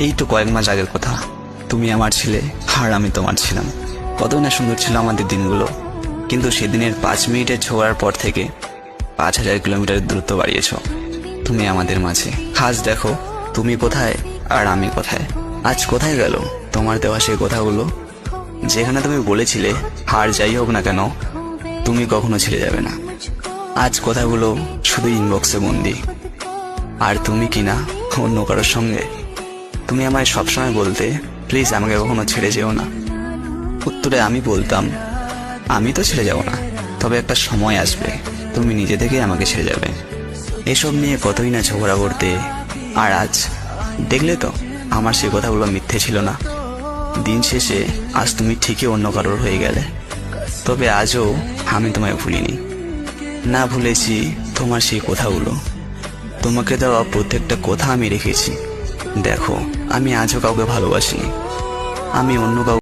এই তো কয়েক মাস আগের কথা, তুমি আমার ছিলে আর আমি তোমার ছিলাম। কতই না সুন্দর ছিল আমাদের দিনগুলো। কিন্তু সেদিনের 5 মিনিটের ছোঁয়ার পর থেকে 5000 কিলোমিটার দূরত্ব বাড়িয়েছ তুমি আমাদের মাঝে। আজ দেখো তুমি কোথায় আর আমি কোথায়। আজ কোথায় গেল তোমার দেওয়া সেই কথাগুলো, যেখানে তুমি বলেছিলে আর যাই হোক না কেন তুমি কখনো ছেড়ে যাবে না। আজ কথাগুলো শুধু ইনবক্সে বন্দি, আর তুমি কিনা অন্য কারোর সঙ্গে। তুমি আমায় সবসময় বলতে, প্লিজ আমাকে কখনো ছেড়ে যেও না। উত্তরে আমি বলতাম, আমি তো ছেড়ে যাব না, তবে একটা সময় আসবে তুমি নিজে থেকেই আমাকে ছেড়ে যাবে। এসব নিয়ে কতই না ঝগড়া করতে। আর আজ দেখলে তো আমার সেই কথাগুলো মিথ্যে ছিল না। দিন শেষে আজ তুমি ঠিকই অন্য কারোর হয়ে গেলে, তবে আজও আমি তোমায় ভুলিনি। না ভুলেছি তোমার সেই কথাগুলো, তোমাকে দেওয়া প্রত্যেকটা কথা আমি রেখেছি। দেখো আমি আজও কাউকে ভালোবাসিনি, আমি অন্য কাউকে